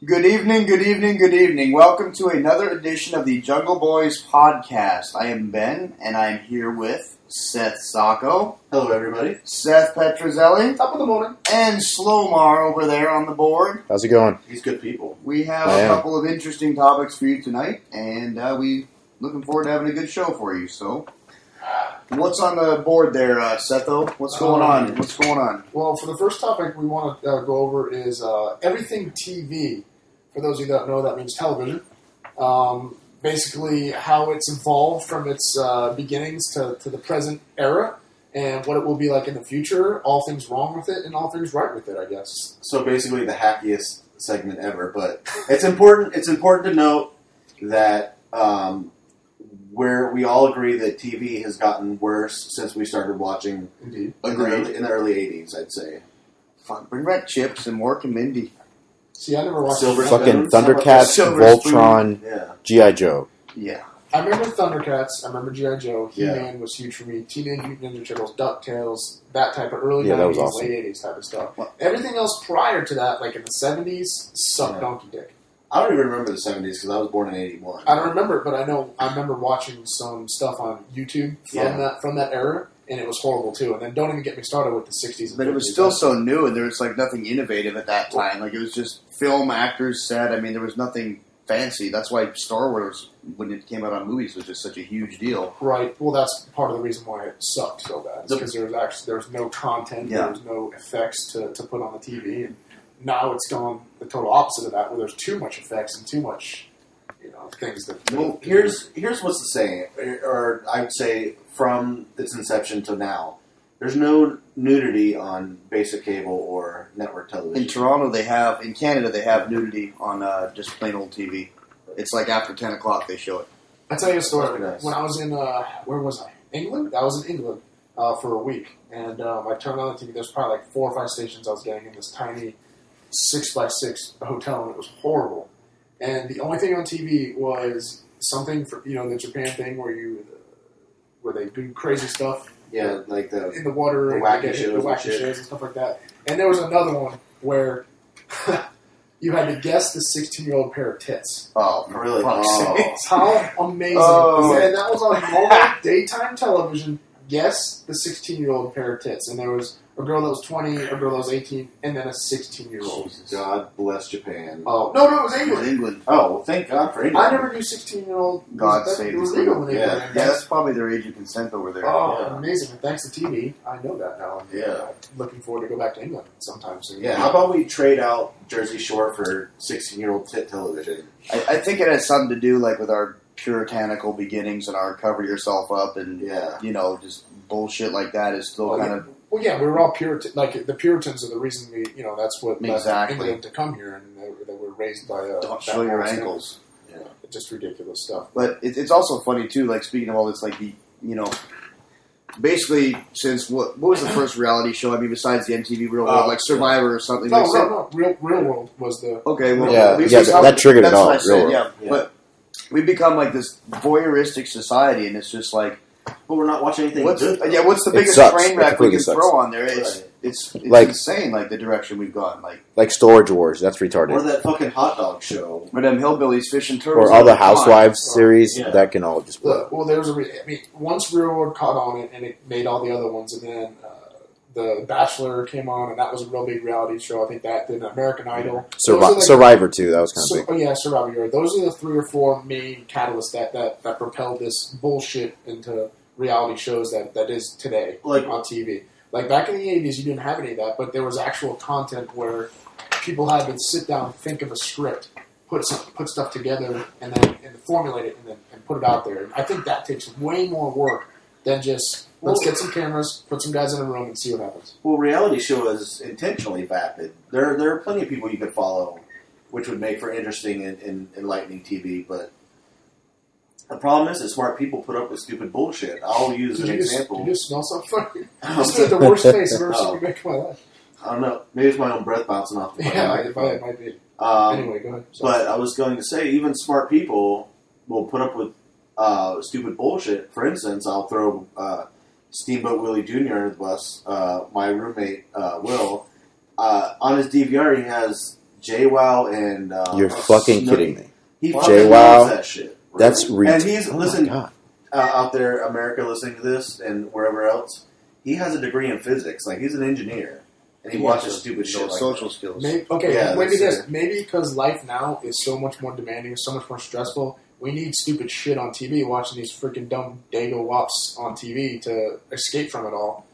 Good evening, good evening, good evening. Welcome to another edition of the Jungle Boys podcast. I am Ben, and I'm here with Seth Sacco. Hello, everybody. Seth Petrozelli. Top of the morning. And Slowmar over there on the board. How's it going? He's good people. We have a couple of interesting topics for you tonight, and we looking forward to having a good show for you. So, what's on the board there, Setho? What's going on? What's going on? Well, for the first topic we want to go over is everything TV. For those of you that don't know, that means television. Basically, how it's evolved from its beginnings to the present era, and what it will be like in the future. All things wrong with it, and all things right with it, I guess. So basically, the hackiest segment ever. But it's important. It's important to note that where we all agree that TV has gotten worse since we started watching. Indeed. In the early '80s, I'd say. Fuck, bring back Chips and Mork and Mindy. See, I never watched Fucking Thundercats, Voltron, G.I. Joe. Yeah. I remember Thundercats. I remember G.I. Joe. He-Man was huge for me. Teenage Mutant Ninja Turtles, DuckTales, that type of early 90s, that was awesome. late 80s type of stuff. Everything else prior to that, like in the 70s, sucked donkey dick. I don't even remember the '70s because I was born in '81. I don't remember it, but I remember watching some stuff on YouTube from that era, and it was horrible too. And then don't even get me started with the 60s. And but 50s. it was still so new, and there was like nothing innovative at that time. Like it was just film, actors, set. I mean, there was nothing fancy. That's why Star Wars, when it came out on movies, was just such a huge deal. Right. Well, that's part of the reason why it sucked so bad. Because there was no content, there was no effects to put on the TV, and now it's gone the total opposite of that, where there's too much effects and too much, things that. Well, here's what's the saying, or I would say from its inception to now. There's no nudity on basic cable or network television. In Toronto, they have. In Canada, they have nudity on just plain old TV. It's like after 10 o'clock they show it. I'll tell you a story. Nice. When I was in, where was I? England? I was in England for a week. And I turned on the TV. There's probably like 4 or 5 stations I was getting in this tiny 6x6 hotel, and it was horrible. And the only thing on TV was something for, the Japan thing where they do crazy stuff. Yeah, like in the water, the and wacky shows and stuff like that. And there was another one where you had to guess the 16-year-old pair of tits. Oh, really? How amazing! And that was on normal daytime television. Guess the 16-year-old pair of tits, and there was a girl that was 20, a girl that was 18, and then a 16-year-old. God bless Japan. Oh no, it was England. England. Oh, well, thank God for England. I never knew 16-year-old. God save it was the legal in England. Yeah, that's probably their age of consent over there. Oh, amazing! And thanks to TV, I know that now. Yeah, looking forward to go back to England sometime soon. Yeah, how about we trade out Jersey Shore for 16-year-old tit television? I think it has something to do like with our puritanical beginnings and our cover yourself up and just bullshit like that is still kind of. Well, yeah, we were all Puritan. Like the Puritans are the reason we, that's what led England to come here, and they were raised by. Don't show your ankles. Yeah, just ridiculous stuff. But it's also funny too. Like speaking of all this, like basically since what was the first reality show? I mean, besides the MTV Real World, like Survivor or something. No, Real World was the. Okay, well, that triggered it all. What I said, yeah, but we've become like this voyeuristic society, and it's just like. But we're not watching anything what's good. What's the biggest train wreck we can throw on there? It's like, insane, like the direction we've gone. Like Storage Wars, that's retarded. Or that fucking hot dog show. Or them hillbillies fishing turtles. Or all the Housewives series, that can all just... Well, there's once Real World caught on it, and it made all the other ones, and then The Bachelor came on, and that was a real big reality show. I think that did American Idol. Survivor, too, that was kind of big. Oh, yeah, Survivor. Those are the 3 or 4 main catalysts that propelled this bullshit into reality shows that is today on TV. Like back in the 80s, you didn't have any of that, but there was actual content where people had to sit down, think of a script, put stuff together, and then formulate it, and put it out there. And I think that takes way more work than just let's get some cameras, put some guys in a room, and see what happens. Well, reality show is intentionally vapid. There are plenty of people you could follow, which would make for interesting and enlightening TV, but the problem is that smart people put up with stupid bullshit. I'll use an example. Did you just smell something funny? This is the worst face I've ever seen you make in my life. I don't know. Maybe it's my own breath bouncing off the microphone. It might be. Anyway, go ahead. Sorry. But I was going to say, even smart people will put up with stupid bullshit. For instance, I'll throw Steamboat Willie Jr. under the bus. My roommate, Will, on his DVR, he has JWoww and You're fucking Snooki. kidding me. He Wow. fucking loves that shit. That's And he's oh listen my God. Out there, America, listening to this and wherever else. He has a degree in physics. Like he's an engineer, and he watches stupid shit. Like social skills. Maybe maybe because life now is so much more demanding, so much more stressful. We need stupid shit on TV, watching these freaking dumb Dago wops on TV to escape from it all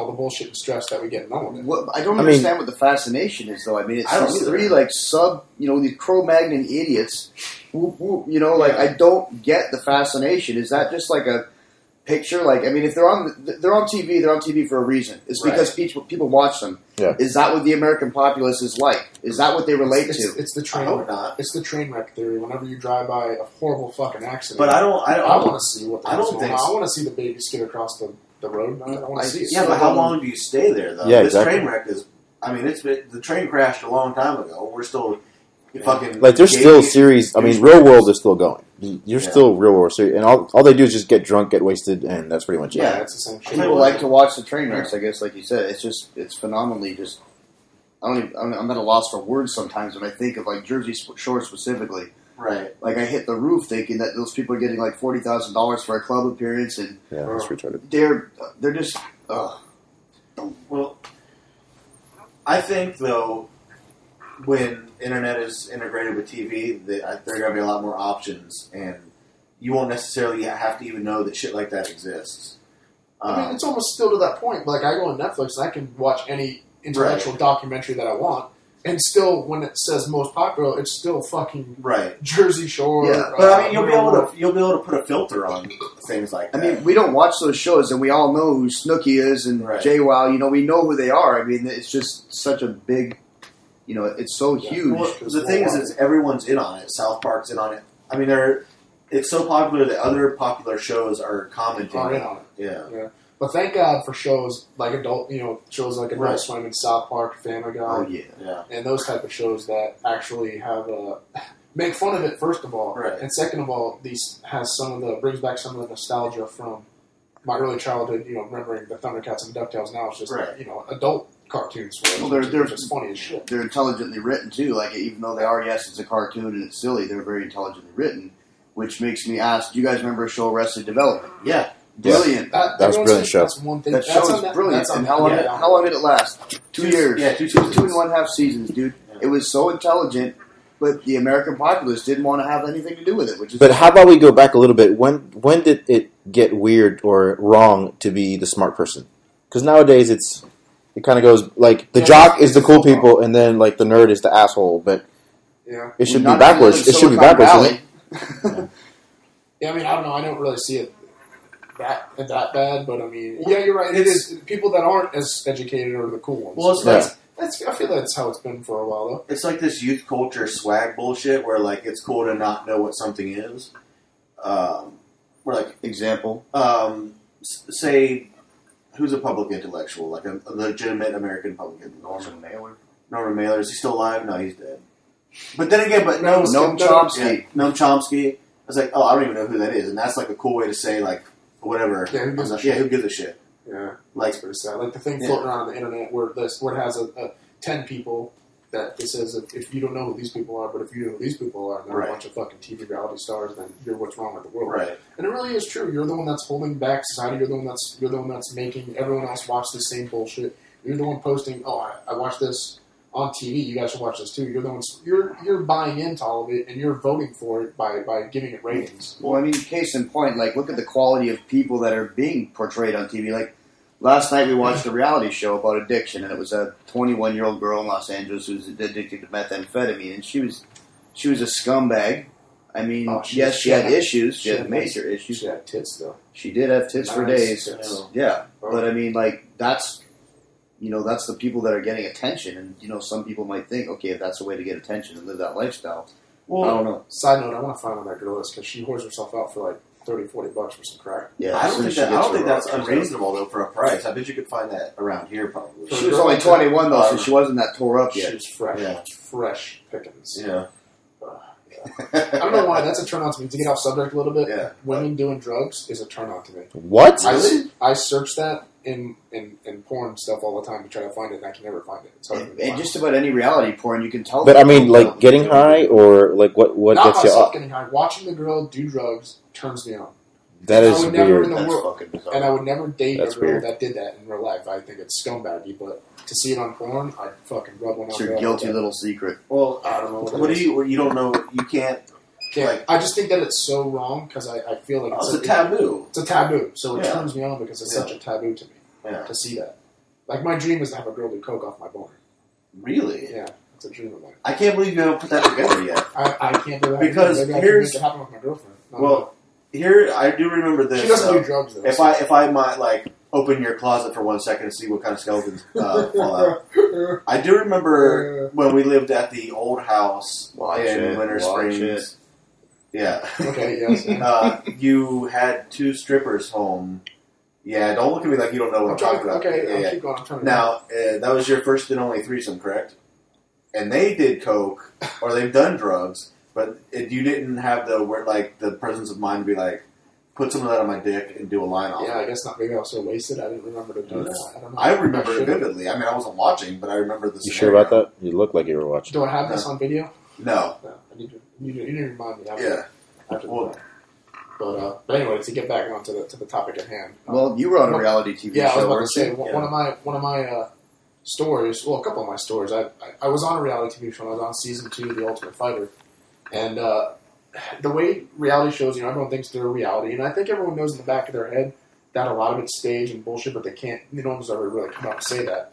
the bullshit and stress that we get in normal. I don't understand what the fascination is, though. I mean, it's these three these Cro-Magnon idiots. I don't get the fascination. Is that just like a picture? Like, I mean, if they're on TV, they're on TV for a reason. It's because people watch them. Yeah. Is that what the American populace is like? Is that what they relate to? It's the train. It's the train wreck theory. Whenever you drive by a horrible fucking accident, but I want to see what. I don't think. So. I want to see the baby skid across the road. I want to see it. Yeah, but how long do you stay there though? Yeah, this train wreck is. I mean, the train crashed a long time ago. We're still fucking like there's still series. I mean, Real World is still going. You're still Real World series, and all they do is just get drunk, get wasted, and that's pretty much it. Yeah, it's the same shit. People like to watch the train wrecks. I guess, like you said, it's phenomenally just. I'm at a loss for words sometimes when I think of like Jersey Shore specifically. Right. Like I hit the roof thinking that those people are getting like $40,000 for a club appearance, and that's retarded. They're just. Well, I think though, when internet is integrated with TV, there are going to be a lot more options, and you won't necessarily have to even know that shit like that exists. I mean, it's almost still to that point. Like I go on Netflix and I can watch any intellectual documentary that I want. And still, when it says most popular, it's still fucking Jersey Shore. Yeah, but I mean, you'll be able to put a filter on things like that. I mean, we don't watch those shows, and we all know who Snooki is and JWoww. We know who they are. I mean, it's just such a big, it's so huge. Well, the thing is everyone's in on it. South Park's in on it. I mean, it's so popular that other popular shows are commenting on it. Yeah. But thank God for shows like shows like Adult Swim and South Park, Family Guy, and those type of shows that actually have make fun of it first of all, and second of all, these brings back some of the nostalgia from my early childhood. Remembering the Thundercats and DuckTales. Now it's just adult cartoons. Well, they're just funny as shit. They're intelligently written too. Like even though they are, it's a cartoon and it's silly, they're very intelligently written, which makes me ask: do you guys remember a show Arrested Development? Yeah. Brilliant. That was a brilliant show. That's one thing. That show is brilliant. And how long did it last? 2 years. Yeah, 2 seasons. 2.5 seasons, dude. Yeah. It was so intelligent, but the American populace didn't want to have anything to do with it. But how about we go back a little bit? When did it get weird or wrong to be the smart person? Because nowadays it kind of goes like the jock is the cool people, and then like the nerd is the asshole. But it should be backwards. It should be backwards. Yeah, I mean, I don't know. I don't really see it that bad, but I mean, you're right. It is people that aren't as educated are the cool ones. Well, I feel that's how it's been for a while, though. It's like this youth culture swag bullshit where like it's cool to not know what something is. Example. Say who's a public intellectual, like a legitimate American public intellectual. Norman Mailer. Is he still alive? No, he's dead. But then again, Noam Chomsky. Noam Chomsky. I was like, I don't even know who that is, and that's like a cool way to say like. Whatever. Yeah, who gives a shit? Yeah, that's pretty sad. Like the thing floating around on the internet where it has 10 people that it says if you don't know who these people are, but if you know who these people are, and they're a bunch of fucking TV reality stars, then you're what's wrong with the world. Right. And it really is true. You're the one that's holding back society. You're the one that's making everyone else watch the same bullshit. You're the one posting, I watched this on TV. You guys should watch this too. You're the ones. You're buying into all of it, and you're voting for it by giving it ratings. Well, I mean, case in point, like look at the quality of people that are being portrayed on TV. Like last night, we watched a reality show about addiction, and it was a 21-year-old girl in Los Angeles who was addicted to methamphetamine, and she was a scumbag. I mean, yes, she had issues. She had major issues. She had tits though. She did have tits for days. Yeah, but I mean, like that's. That's the people that are getting attention. And, some people might think, okay, if that's a way to get attention and live that lifestyle. Well, I don't know. Side note, I want to find out that girl is because she whores herself out for like $30-40 for some crack. Yeah, I don't think that's unreasonable, though, for a price. I bet you could find that around here, probably. She was only 21, though, so she wasn't that tore up yet. She was fresh. Yeah. Fresh pickings. Yeah. I don't know why. That's a turn on to me. To get off subject a little bit, women doing drugs is a turn on to me. What? I searched that in porn stuff all the time to try to find it, and I can never find it. It's hard to And find. just about any reality porn, you can tell. But I mean, like getting high or like what Not gets you myself up? getting high. Watching the girl do drugs turns me on. That is I would never weird. in the That's world, fucking bizarre. and I would never date That's a girl weird. that did that in real life. I think it's scumbaggy, but to see it on porn, I'd fucking rub one It's on. your guilty little secret. Well, I don't know what do you don't know? You can't. Like, I just think that it's so wrong because I feel like it's a taboo. It's a taboo, so it Yeah. turns me on because it's such a taboo to me Yeah. to see that. Like my dream is to have a girl do coke off my boner. Really? Yeah, it's a dream of mine. I can't believe you haven't put that together yet. I can't do that Because maybe I can here's- make it happen with my girlfriend. No, Well, here I do remember this. she doesn't do drugs though. If I might like open your closet for 1 second and see what kind of skeletons fall out. I do remember when we lived at the old house in Winter Springs. Yeah. Okay. Yes. You had 2 strippers home. Yeah, don't look at me like you don't know what I'm talking about. Okay, Yeah, yeah. keep going. I'm trying to. Now, that was your first and only threesome, correct? And they did coke, or they've done drugs, but you didn't have the presence of mind to be like, put some of that on my dick and do a line off. Yeah, I guess not. Maybe I was so wasted I didn't remember to do that. I don't know. I remember it should've. vividly. I mean, I wasn't watching, but I remember the You sure scenario. about that? You look like you were watching. Do I have this on video? No. No. I need to. You need to remind me. Yeah. After the Well- fact. But anyway, to get back on to the topic at hand. Well, you were on a reality TV Yeah, I was show, about to weren't say you? one of my stories. Well, a couple of my stories. I was on a reality TV show. I was on season 2 of The Ultimate Fighter, and the way reality shows, everyone thinks they're a reality, and I think everyone knows in the back of their head that a lot of it's staged and bullshit, but they can't. No one's ever really come out and say that.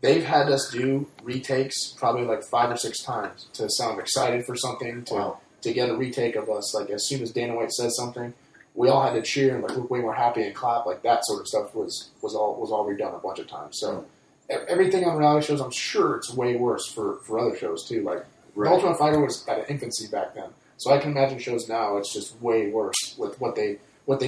They've had us do retakes probably like 5 or 6 times to sound excited for something, to get a retake of us. Like as soon as Dana White says something, we all had to cheer and like look way more happy and clap. Like that sort of stuff was all redone a bunch of times. So everything on reality shows, I'm sure it's way worse for other shows too. Like The Ultimate Fighter was at an infancy back then, so I can imagine shows now it's just way worse with what they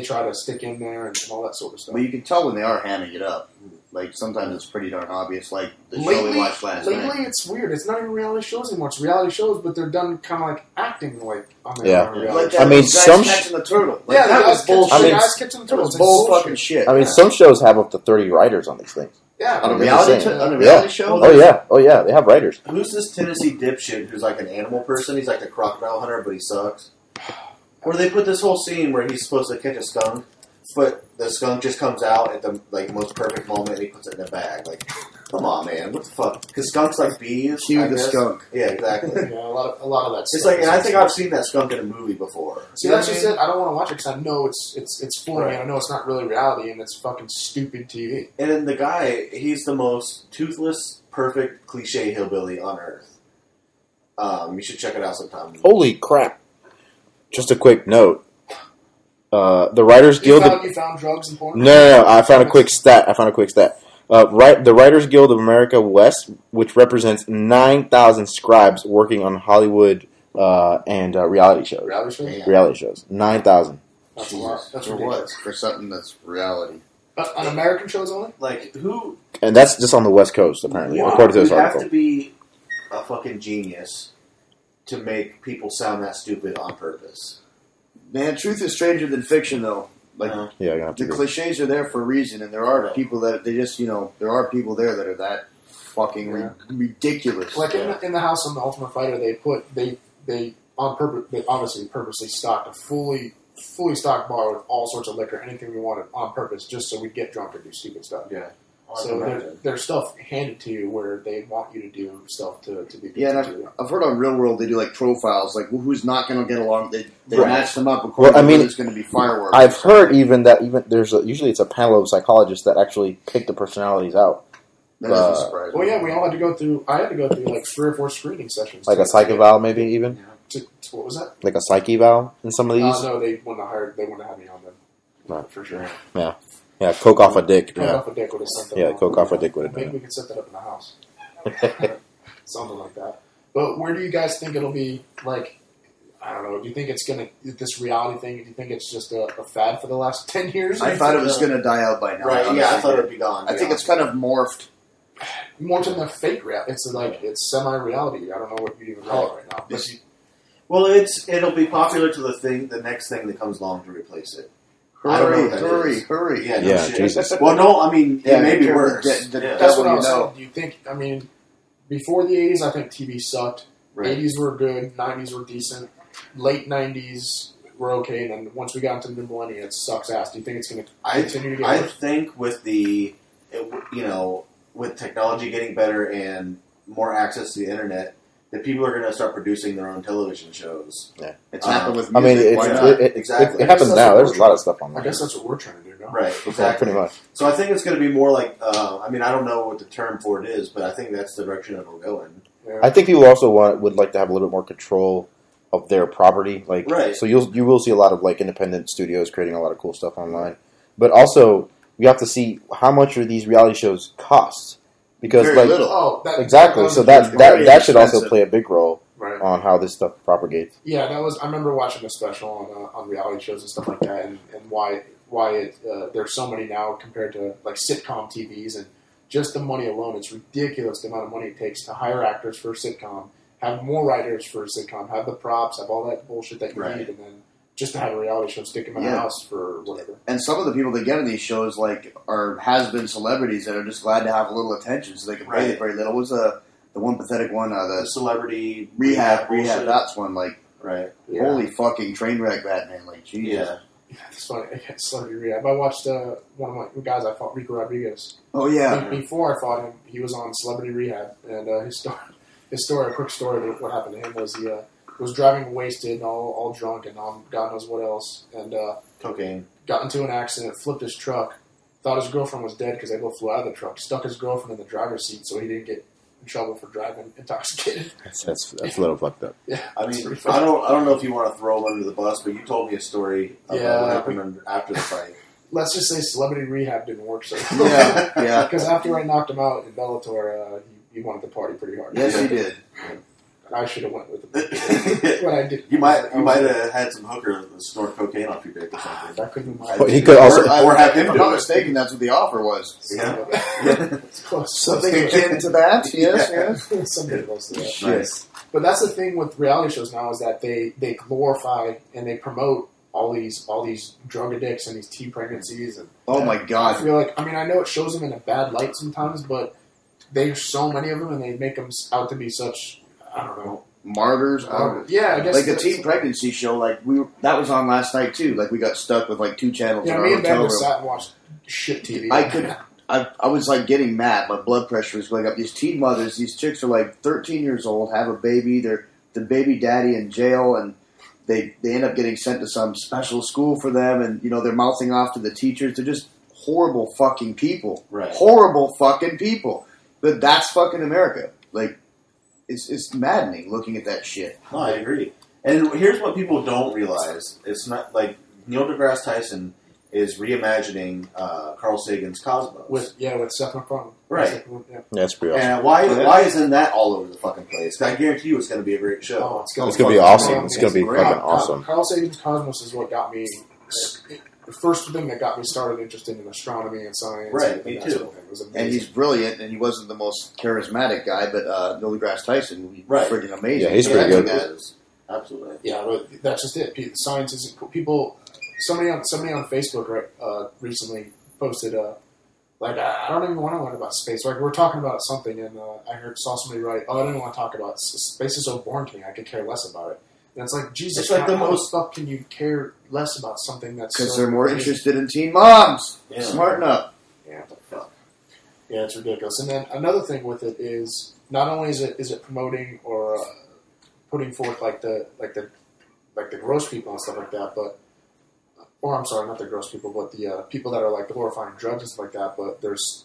try to stick in there and all that sort of stuff. Well, you can tell when they are hamming it up. Like sometimes it's pretty darn obvious. Like the show we watched last night. Lately, it's weird. It's not even reality shows anymore. It's reality shows, but they're done kind of like acting like on their own reality Like show. that I mean, guys some catching the turtle. Like, Yeah, that was bullshit. I mean, guys catching the That turtles. was It's bull bullshit. fucking shit. I mean, some shows have up to 30 writers on these things. Yeah, on a I'm reality just saying. reality show. Oh yeah, they have writers. Who's this Tennessee dipshit who's like an animal person? He's like a crocodile hunter, but he sucks. Where they put this whole scene where he's supposed to catch a skunk, but the skunk just comes out at the most perfect moment and he puts it in a bag. Like, come on, man, what the fuck? Because skunks like bees. Cue I the guess. skunk. Yeah, exactly. Yeah, a lot of that. It's stuff like, is and I think insane. I've seen that skunk in a movie before. See, You know that's what I just mean? it. I don't want to watch it because I know it's fooling me. Right. And I know it's not really reality, and it's fucking stupid TV. And then the guy, he's the most toothless, perfect, cliche hillbilly on earth. You should check it out sometime. Holy crap! Just a quick note. The Writers Guild. You found drugs and porn? No. I found a quick stat. The Writers Guild of America West, which represents 9,000 scribes working on Hollywood and reality shows. Reality shows? Yeah. Reality shows. 9,000. That's a lot. That's for ridiculous. what? For something that's reality. On American shows only? Like, who... And that's just on the West Coast, apparently, Wow. according to this You have article. to be a fucking genius to make people sound that stupid on purpose. Man, truth is stranger than fiction, though. Like Yeah, I'm gonna have to the agree. cliches are there for a reason, and there are people that they just there are people there that are that fucking ridiculous. Like in the house on the Ultimate Fighter, they on purpose, they obviously purposely stocked a fully stocked bar with all sorts of liquor, anything we wanted on purpose, just so we'd get drunk and do stupid stuff. Yeah. So there's stuff handed to you where they want you to do stuff to be. Yeah, and I've heard on Real World they do like profiles, like who's not going to get along. They Right. match them up according Well, I mean, to who's going to be fireworks. I've heard even that usually it's a panel of psychologists that actually pick the personalities out. That doesn't surprise me. Well, yeah, we all had to go through. I had to go through like 3 or 4 screening sessions. Like a psych eval, maybe even? What was that? Like a psych eval in some of these? No, they wouldn't have had me on them. Right. For sure. Yeah, coke off a dick. Cut Yeah, off a dick would have something. yeah, coke off a dick would have Maybe done we could set that up in the house. Something like that. But where do you guys think it'll be? Like, I don't know. Do you think it's gonna this reality thing? Do you think it's just a fad for the last 10 years? I thought it was going to die out by now. Right, yeah, I honestly. thought it'd be gone. I think it's kind of morphed. more to the fake reality. It's like it's semi-reality. I don't know what you'd even call it right now. But Well, it'll be popular to the next thing that comes along to replace it. Hurry. Yeah, Yeah, Jesus. Well, no, I mean, it may be worse. That's what I was saying. Do you think, I mean, before the 80s, I think TV sucked. Right. 80s were good, 90s were decent, late 90s were okay, and then once we got into the millennium, it sucks ass. Do you think it's going to continue to get worse? I think with with technology getting better and more access to the internet, that people are going to start producing their own television shows. Yeah. It's happened with I mean, music. Exactly. It happens now. There's a lot of stuff on I there. guess that's what we're trying to do now. Right, Yeah, exactly. pretty much. So I think it's going to be more like, I mean, I don't know what the term for it is, but I think that's the direction it'll go in. Yeah. I think people also would like to have a little bit more control of their property. Like, Right. So you will see a lot of like independent studios creating a lot of cool stuff online. But also, you have to see how much are these reality shows cost. Because Very like little. Oh, exactly, so that should also expensive. play a big role right. on how this stuff propagates. Yeah, that was. I remember watching a special on reality shows and stuff like that, and why there's so many now compared to like sitcom TVs, and just the money alone, it's ridiculous the amount of money it takes to hire actors for a sitcom, have more writers for a sitcom, have the props, have all that bullshit that you Right. need, and then just to have a reality show, stick them in a Yeah. house for whatever. And some of the people that get in these shows like are has-been celebrities that are just glad to have a little attention, so they can pay Right. very little. What was the one pathetic one? The The celebrity rehab. bullshit. That's one. Like Right. Yeah. holy fucking train wreck, Batman. Like Jesus. Yeah. It's funny. Celebrity rehab. I watched one of my guys. I fought Rico Rodriguez. Oh yeah. Before I fought him, he was on Celebrity Rehab, and his story, a quick story of what happened to him was he was driving wasted and all drunk and on God knows what else, and Cocaine. got into an accident, flipped his truck, thought his girlfriend was dead because they both flew out of the truck, stuck his girlfriend in the driver's seat so he didn't get in trouble for driving intoxicated. That's a little fucked up. Yeah, I it's mean, pretty funny. I don't know if you want to throw him under the bus, but you told me a story about Yeah. what happened after the fight. Let's just say Celebrity Rehab didn't work so Yeah. Yeah. because after I knocked him out in Bellator, he wanted to party pretty hard. Yes, he did. I should have went with him, but I didn't. You might have had some hooker snort cocaine off your dick or something. That could be my. Well, he could also. Or have him if I'm do not it. mistaken, that's what the offer was. Yeah. It's close. Something akin to that. Yes. Yes. Something close to that. Shit. But that's the thing with reality shows now is that they glorify and they promote all these drug addicts and these teen pregnancies, and Oh my I God. feel like I know it shows them in a bad light sometimes, but there's so many of them and they make them out to be such, I don't know. Martyrs. Yeah, I guess Like the that's- teen pregnancy show, like that was on last night too. Like we got stuck with like 2 channels Yeah, in our me and Ben hotel just room. sat and watched shit TV. I was like getting mad. My blood pressure was going up. These teen mothers, these chicks are like 13 years old, have a baby. They're the baby daddy in jail, and they end up getting sent to some special school for them. And they're mouthing off to the teachers. They're just horrible fucking people. Right. Horrible fucking people. But that's fucking America. Like it's maddening looking at that shit. No, I agree. And here's what people don't realize: it's not like Neil deGrasse Tyson is reimagining Carl Sagan's Cosmos. with Seth MacFarlane. Right. Yeah. Yeah, it's pretty awesome. And why isn't that all over the fucking place? I guarantee you, it's going to be a great show. Oh, It's gonna be awesome. It's gonna be great. fucking awesome. Carl Sagan's Cosmos is what got me. The first thing that got me started interested in astronomy and science. Right, and me that too. sort of thing. It was amazing. And he's brilliant, and he wasn't the most charismatic guy, but Neil deGrasse Tyson, he's Right. freaking amazing. Yeah, he's pretty good. Absolutely. Yeah, but that's just it. Science isn't cool. People. Somebody on Facebook recently posted I don't even want to learn about space. Like we're talking about something, and I saw somebody write, "Oh, I didn't want to talk about space. Is so boring to me. I could care less about it." And it's like Jesus. It's like the how most- fuck can you care less about something that's Because so they're more amazing? interested in teen moms. Yeah. Smarten up. Yeah, what the fuck. Yeah, it's ridiculous. And then another thing with it is not only is it promoting or putting forth like the gross people and stuff like that, but I'm sorry, not the gross people, but the people that are like glorifying drugs and stuff like that. But there's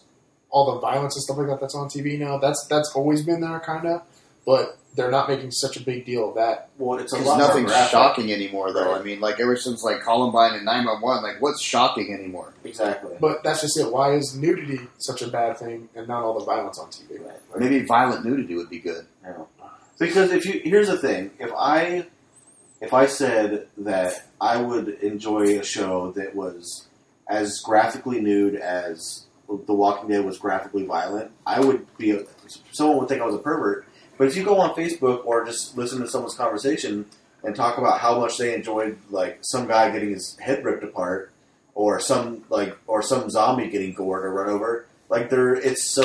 all the violence and stuff like that that's on TV now. That's always been there, kind of, but they're not making such a big deal of that. Well, it's a Because lot more nothing's graphic. shocking anymore, though. Right. I mean, like, ever since, like, Columbine and 911, like, what's shocking anymore? Exactly. But that's just it. Why is nudity such a bad thing and not all the violence on TV? Right. Maybe violent nudity would be good. Yeah. Because here's the thing: if I said that I would enjoy a show that was as graphically nude as The Walking Dead was graphically violent, someone would think I was a pervert. But if you go on Facebook or just listen to someone's conversation and talk about how much they enjoyed, like some guy getting his head ripped apart, or some zombie getting gored or run over. Like it's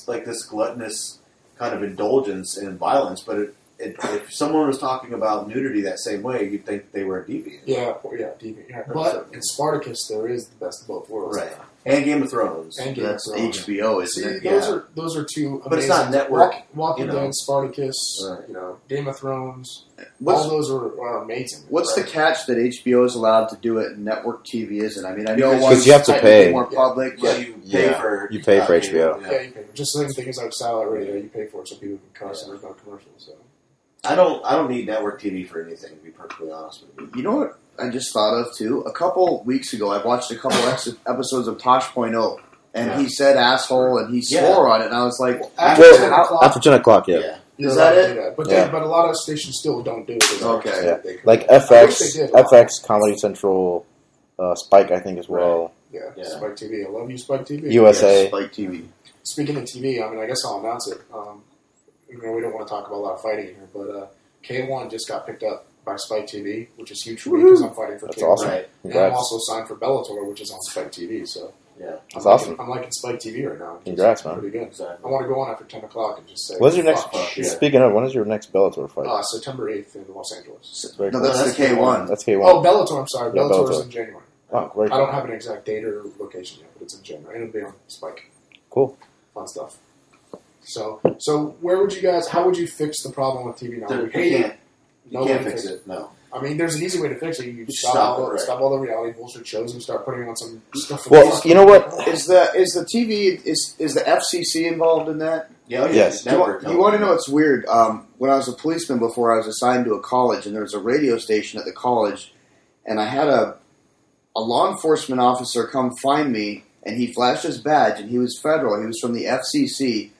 like this gluttonous kind of indulgence in violence, but if someone was talking about nudity that same way, you'd think they were a deviant. Yeah, deviant. Yeah. But in Spartacus, there is the best of both worlds. Right. And Game of Thrones. That's HBO, isn't it? Those are two amazing. But it's not network. Walking Dead, Spartacus, right. Game of Thrones. All those are amazing. What's the catch that HBO is allowed to do it and network TV isn't? I mean, I know because you have to pay. More public, but you pay for HBO. Yeah, you pay. Just the same thing as like satellite radio. You pay for it so people can cuss and there's no commercials. So. I don't need network TV for anything, to be perfectly honest with you. You know what I just thought of, too? A couple weeks ago, I watched a couple episodes of Tosh.0, and he said asshole, and he swore on it, and I was like... After 10 o'clock, yeah. Is that it? But a lot of stations still don't do it. Okay. Yeah. Like FX, Comedy Central, Spike, I think, as well. Yeah, Spike TV. I love you, Spike TV. USA. Yeah, Spike TV. Speaking of TV, I mean, I guess I'll announce it. We don't want to talk about a lot of fighting in here, but K1 just got picked up by Spike TV, which is huge for me because I'm fighting for That's K1. awesome. Right. And I'm also signed for Bellator, which is on Spike TV. So that's awesome. I'm liking Spike TV right now. Congrats, man. Pretty good. Exactly. I want to go on after 10 o'clock and just say. When's your next? Shit. Speaking of, when is your next Bellator fight? September 8th in Los Angeles. No, that's the K1. That's K1. Oh, Bellator. I'm sorry. Yeah, Bellator is Bellator. in January. Oh, great. I don't have an exact date or location yet, but it's in January. It'll be on Spike. Cool. Fun stuff. So where would you guys? How would you fix the problem with TV now? You can't fix it. No. I mean, there's an easy way to fix it. You stop all the reality bullshit shows and start putting on some stuff. Well, you know what? Is the TV is the FCC involved in that? Yeah. Yes. You want to know what's weird? When I was a policeman before, I was assigned to a college, and there was a radio station at the college, and I had a law enforcement officer come find me, and he flashed his badge, and he was federal. He was from the FCC,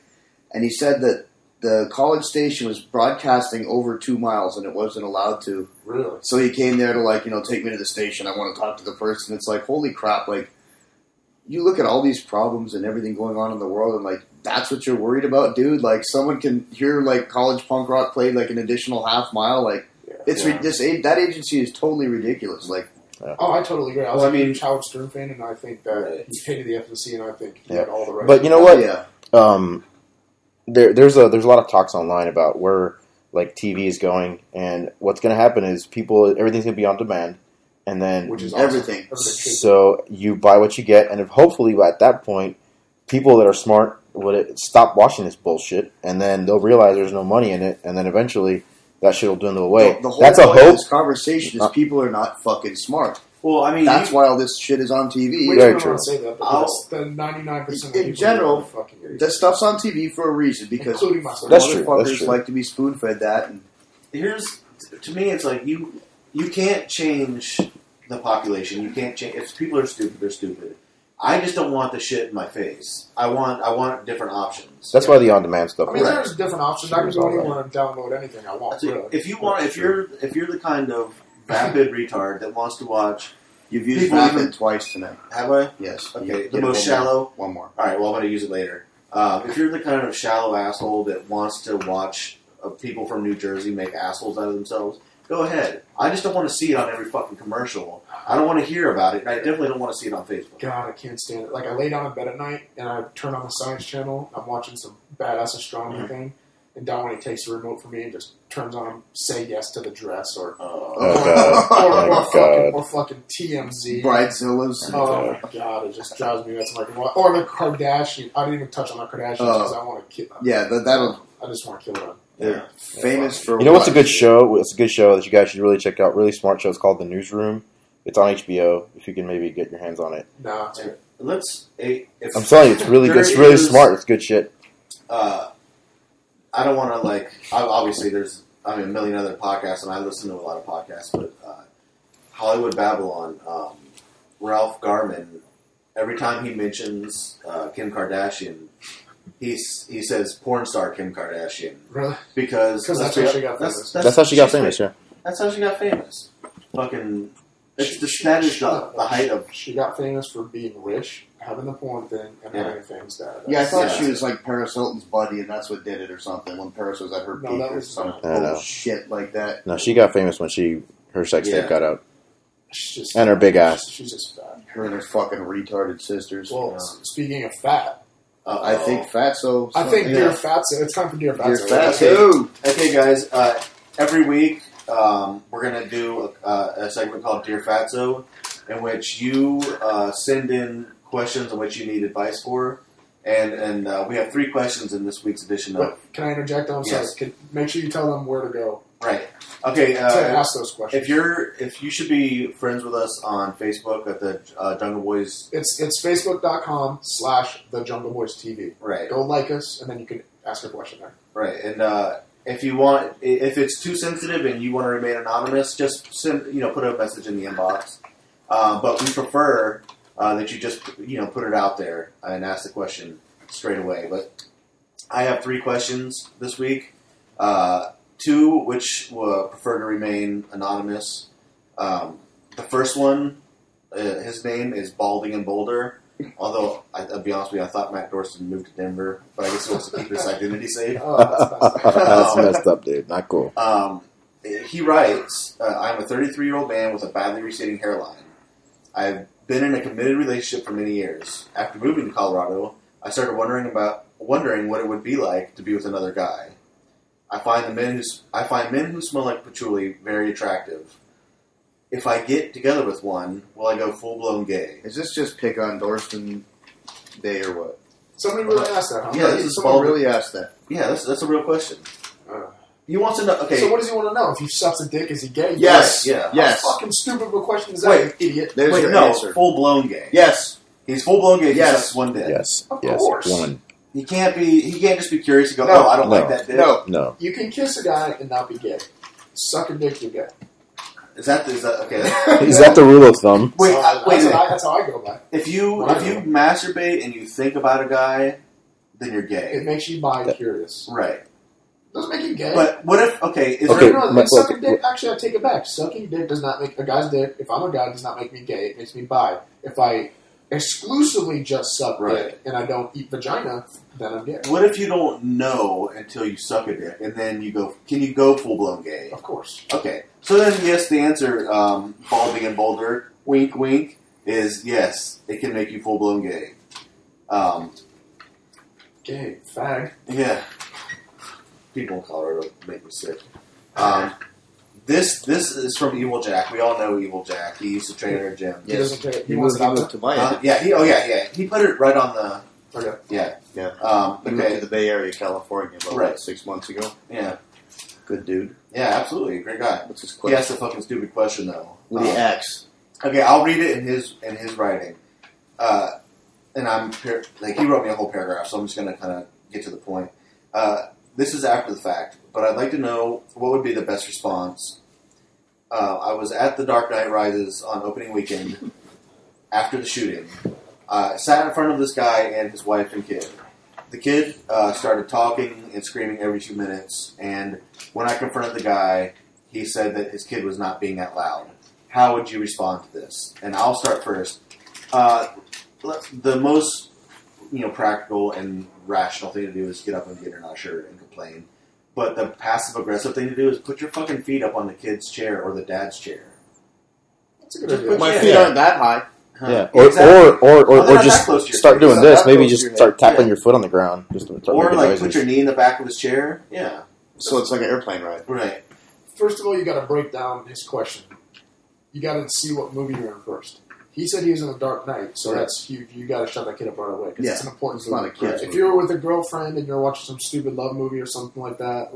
and he said that the college station was broadcasting over 2 miles, and it wasn't allowed to. Really? So he came there to take me to the station. I want to talk to the person. It's like, holy crap! Like, you look at all these problems and everything going on in the world, and like, that's what you're worried about, dude. Like, someone can hear like college punk rock played like an additional half mile. Like, that agency is totally ridiculous. Like. Oh, I totally agree. I was a huge Howard Stern fan, and I think that he hated the FCC, and I think he had all the right. But you know what? Yeah. There's a lot of talks online about where like TV is going, and what's going to happen is everything's going to be on demand, and then which is everything. So you buy what you get, and if hopefully at that point, people that are smart would stop watching this bullshit, and then they'll realize there's no money in it, and then eventually that shit will dwindle away. The whole That's a point of hope. this conversation is people are not fucking smart. Well, I mean, that's why all this shit is on TV. We don't want to say that, but that's the 99% of people in general, fucking idiots. That stuff's on TV for a reason because that's true. Motherfuckers like to be spoon fed that. And to me, it's like you can't change the population. You can't change. If people are stupid, they're stupid. I just don't want the shit in my face. I want different options. That's why the on-demand stuff. I mean, there's different options. I can go anywhere and download anything I want. Really. If you're the kind of vapid retard that wants to watch, you've used vapid twice tonight. Have I? Yes. Okay. The most shallow. One more. All right. Well, I'm going to use it later. If you're the kind of shallow asshole that wants to watch people from New Jersey make assholes out of themselves, go ahead. I just don't want to see it on every fucking commercial. I don't want to hear about it, and I definitely don't want to see it on Facebook. God, I can't stand it. Like, I lay down in bed at night, and I turn on the Science Channel, I'm watching some badass astronomy thing, and Dominic takes the remote from me and just turns on Say Yes to the Dress, or fucking TMZ. Bridezillas. Oh, my God, it just drives me nuts. Or the Kardashian. I didn't even touch on the Kardashians because I want to kill them. Yeah, I just want to kill them. They're famous for... You know what's a good show? It's a good show that you guys should really check out. Really smart show. It's called The Newsroom. It's on HBO. If you can maybe get your hands on it. No, I'm telling you, it's really good. It's really smart. It's good shit. I don't want to obviously there's a million other podcasts, and I listen to a lot of podcasts, but Hollywood Babylon, Ralph Garman, every time he mentions Kim Kardashian, he says porn star Kim Kardashian. Really? Because that's how she got famous. That's how she got famous, yeah. That's how she got famous. Fucking... that is the height of... She got famous for being rich, having the porn thing, and having famous dad. I thought she was like Paris Hilton's buddy, and that's what did it or something, when Paris was at her peak or some shit like that. No, she got famous when her sex tape got out. And her big ass. She's just fat. Her and her fucking retarded sisters. Well, speaking of fat, I think Fatso. I think Dear Fatso. It's time for Dear Fatso. Dear Fatso. Okay, guys. Every week we're gonna do a segment called Dear Fatso, in which you send in questions on which you need advice for, and we have 3 questions in this week's edition of. But can I interject? I'm Yes. sorry. Make sure you tell them where to go. Right. Okay. To ask those questions. If you should be friends with us on Facebook at the Jungle Boys. It's facebook.com/The Jungle Boys TV. Right. Go like us, and then you can ask a question there. Right. And if it's too sensitive and you want to remain anonymous, just put a message in the inbox. But we prefer that you just put it out there and ask the question straight away. But I have 3 questions this week. 2 which will prefer to remain anonymous. The first one, his name is Balding in Boulder. Although, I'll be honest with you, I thought Matt Dorsey moved to Denver, but I guess he wants to keep his identity safe. Oh, that's That's messed up, dude. Not cool. He writes, I'm a 33-year-old man with a badly receding hairline. I've been in a committed relationship for many years. After moving to Colorado, I started wondering what it would be like to be with another guy. I find men who smell like patchouli very attractive. If I get together with one, will I go full-blown gay? Is this just pick on Dorston Day or what? Somebody really asked that, huh? Yeah, this is Someone really asked that. Yeah, that's a real question. Uh, He wants to know. Okay, So what does he want to know? If he sucks a dick, is he gay? Yes. yeah. Yes. How fucking stupid of a question is that, Wait. you idiot? There's wait, your no, answer. full-blown gay. Yes. He's full-blown gay if Yes. he sucks one dick. Yes. Of Yes. course. One. He can't just be curious and go, No. I don't No. like that dick. No. No. You can kiss a guy and not be gay. Suck a dick, you're gay. Is that okay? Is that the rule of thumb? Wait, that's how I go by. If you Right. masturbate and you think about a guy, then you're It gay. makes you bi-curious. Right. Doesn't make you gay. But what if, is Okay, there, No, but- sucking dick, actually, I take it back. Sucking dick does not make a guy's dick. If I'm a guy, does not make me gay. It makes me bi. If I exclusively just suck Right. dick and I don't eat vagina, then I'm gay. what if you don't know until you suck a dick and then can you go full-blown gay? Of course. Okay. So then, yes, the answer, Balding and Boulder, wink, wink, is yes, it can make you full-blown gay. Gay. Fag. Yeah. People in Colorado make me sick. This is from Evil Jack. We all know Evil Jack. He used to train at our gym. He doesn't care. He wants moved, it out moved to my end. Yeah. He put it right on the. Okay. Yeah. Yeah. He moved Okay. to the Bay Area, California, about Right. 6 months ago. Yeah. Good dude. Yeah. Absolutely. Great guy. What's his He question? asked a fucking stupid question though. With the X. Okay, I'll read it in his writing. And he wrote me a whole paragraph, so I'm just gonna kind of get to the point. This is after the fact, but I'd like to know what would be the best response. I was at The Dark Knight Rises on opening weekend after the shooting. Sat in front of this guy and his wife and kid. The kid started talking and screaming every 2 minutes, and when I confronted the guy, he said that his kid was not being that loud. How would you respond to this? And I'll start first. The most practical and rational thing to do is get up and get your shirt and complain. But the passive-aggressive thing to do is put your fucking feet up on the kid's chair or the dad's chair. That's a good Just idea. put My Yeah. feet aren't that high. Yeah. Exactly. Or they're not just that close to your start face. doing Not this. that Maybe close just to your start head. tapping Yeah. your foot on the ground. Just to start Or making like noises. put your knee in the back of his chair. Yeah. So it's like an airplane ride. Right. First of all, you got to break down his question. You got to see what movie you're in first. He said he was in The Dark Knight, so Right. that's huge. You got to shut that kid up right away because Yeah. it's an important It's not movie. a kid's If movie. you're with a girlfriend and you're watching some stupid love movie or something like that,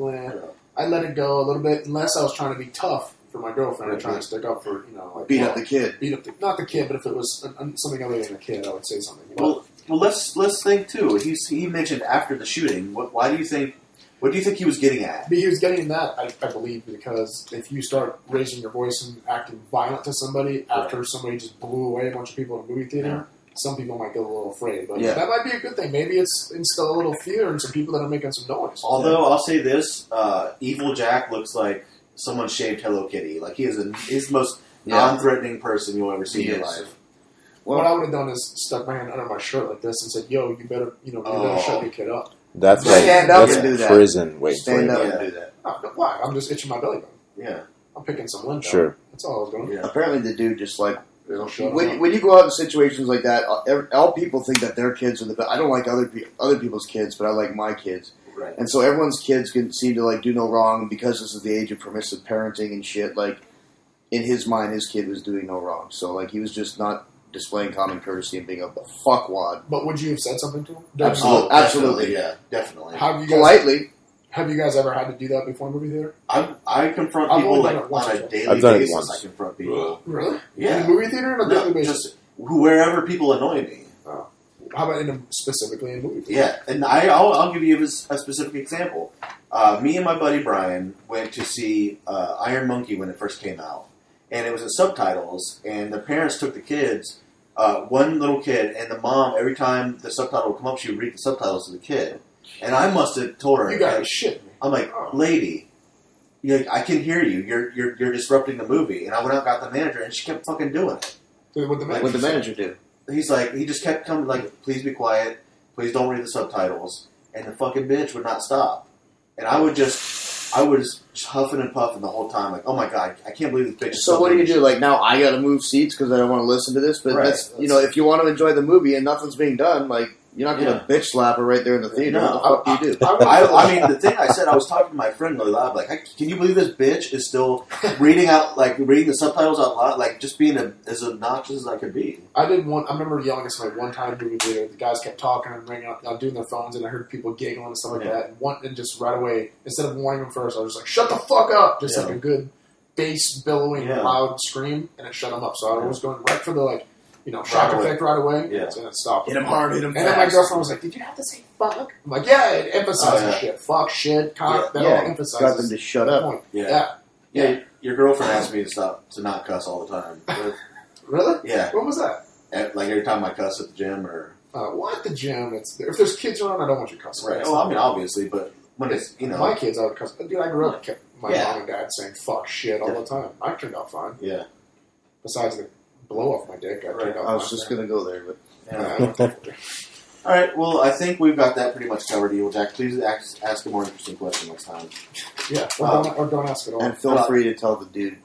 I'd let it go a little bit, unless I was trying to be tough for my girlfriend and trying to stick up for like Beat up the kid. beat up not the kid, but if it was something other than a kid, I would say something. But Well, let's think too. He mentioned after the shooting. What do you think he was getting at? he was getting that, I believe, because if you start raising your voice and acting violent to somebody after somebody just blew away a bunch of people in a movie theater, some people might get a little afraid. But Yeah. that might be a good thing. Maybe it's instill a little fear in some people that are making some noise. Although I'll say this, Evil Jack looks like someone shaved Hello Kitty. Like he's the most non-threatening person you'll ever see in your Yes. life. What I would have done is stuck my hand under my shirt like this and said, "Yo, you better shut your kid up." That's Stand like up that's and do that. prison. Wait, Stand up Yeah. and do that. No, why? I'm just itching my belly button. Yeah. I'm picking some window. Sure. That's all I was doing. Yeah. Apparently, the dude just like It'll shut him up. when you go out in situations like that, all people think that their kids are the best. I don't like other people's kids, but I like my kids. Right. And so everyone's kids can seem to like do no wrong because this is the age of permissive parenting and shit. Like in his mind, his kid was doing no wrong. So like he was just not displaying common courtesy and being a fuckwad. But would you have said something to him? Absolutely. Absolutely. Yeah, definitely. Have you guys ever had to do that before a movie theater? I confront I've people only done like it once on a before. daily I've done it basis. once. I confront people. Really? Yeah. In a movie theater on a daily basis? Just wherever people annoy me. How about specifically in a movie theater? Yeah, and I'll give you a specific example. Me and my buddy Brian went to see Iron Monkey when it first came out, and it was in subtitles. And the parents took the kids, one little kid, and the mom. Every time the subtitle would come up, she would read the subtitles to the kid. And I must have told her, You got to like, shit me. I'm like, lady, I can hear you. You're disrupting the movie. And I went out and got the manager, and she kept fucking doing it. What the What the manager do? He's like, he just kept coming, like, please be quiet, please don't read the subtitles, and the fucking bitch would not stop. And I was huffing and puffing the whole time, like, oh my god, I can't believe this bitch. So what do you do? Like now, I got to move seats because I don't want to listen to this. But Right. that's if you want to enjoy the movie and nothing's being done, like you're not going to bitch slap her right there in the theater. No. What the fuck do you do? I mean, the thing I said, I was talking to my friend really loud, like, can you believe this bitch is still reading the subtitles out loud, like, just being as obnoxious as I could be. I remember yelling at somebody one time in a movie theater. The guys kept talking and ringing up, doing their phones, and I heard people giggling and stuff like that. And just right away, instead of warning them first, I was just like, "Shut the fuck up!" Just like a good bass billowing loud scream, and it shut them up. So I was going right for the shock effect right away. Yeah. And it stopped. Hit him hard, hit him And fast. then my girlfriend was like, "Did you have to say fuck?" I'm like, "Yeah, it emphasizes shit. Fuck, shit, cock." That all emphasizes. Got them to shut up. Point. Yeah. Your girlfriend asked me to not cuss all the time. Really? Yeah. What was that? Like every time I cuss at the gym or... Well, at the gym, if there's kids around, I don't want you cussing. Right. Well, I mean, obviously, but when it's, My kids, I would cuss. Dude, I grew up kept my mom and dad saying fuck shit all the time. I turned out fine. Yeah. Besides the blow off my dick, I turned out fine. I was just going to go there, but... Yeah. All right, well, I think we've got that pretty much covered. Evil Jack, please ask a more interesting question next time. Yeah, or don't ask at all. And feel free to tell the dude.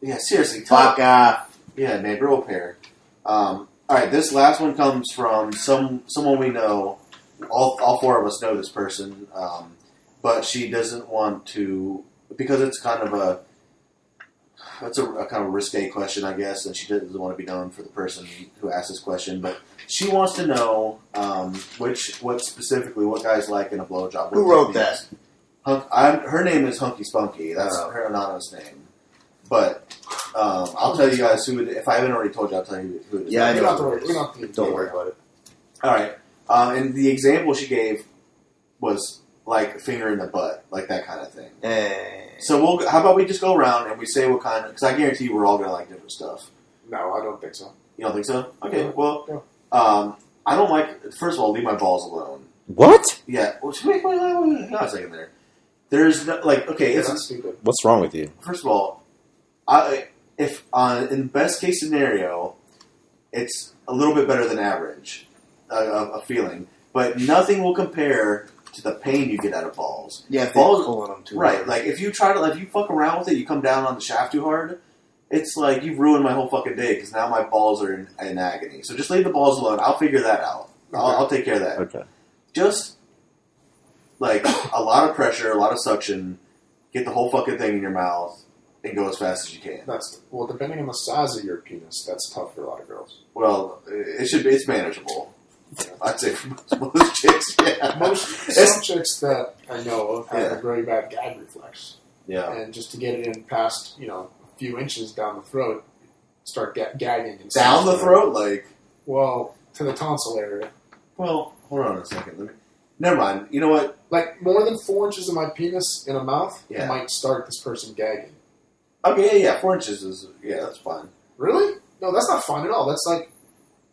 Yeah, seriously. Fuck off. Yeah, man, grow a pair. All right, this last one comes from someone we know. All four of us know this person, but she doesn't want to, because it's kind of a kind of risque question, I guess, and she doesn't want to be known for the person who asked this question, but she wants to know what specifically what guys like in a blowjob. Who wrote that? Her name is Hunky Spunky. That's her anonymous name. But I'll tell you guys who it is. If I haven't already told you, I'll tell you who it is. Yeah, I know. Don't worry about it. All right. And the example she gave was like finger in the butt, like that kind of thing. So how about we just go around and we say what kind of, because I guarantee you we're all going to like different stuff. No, I don't think so. You don't think so? Okay, No. well, I don't like, first of all, leave my balls alone. What? Yeah, well, wait, hang on a second there. There's no, okay, That's not stupid. What's wrong with you? first of all, if in best case scenario, it's a little bit better than average, a feeling, but nothing will compare to the pain you get out of balls. Yeah, if balls, they're pulling them too right? hard. Like if you fuck around with it, you come down on the shaft too hard. It's like you've ruined my whole fucking day because now my balls are in agony. So just leave the balls alone. I'll figure that out. I'll take care of that. Okay. Just like a lot of pressure, a lot of suction. Get the whole fucking thing in your mouth and go as fast as you can. Depending on the size of your penis, that's tough for a lot of girls. Well, it's manageable. I'd say for most chicks, yeah. Some chicks that I know of have a very bad gag reflex. Yeah. And just to get it in past, a few inches down the throat, start gagging. And Down the throat? Like... Well, to the tonsil area. Well, hold on a second. Never mind. You know what? Like, more than 4 inches of my penis in a mouth Yeah. might start this person gagging. Okay, yeah, 4 inches is... Yeah, that's fine. Really? No, that's not fine at all. That's like...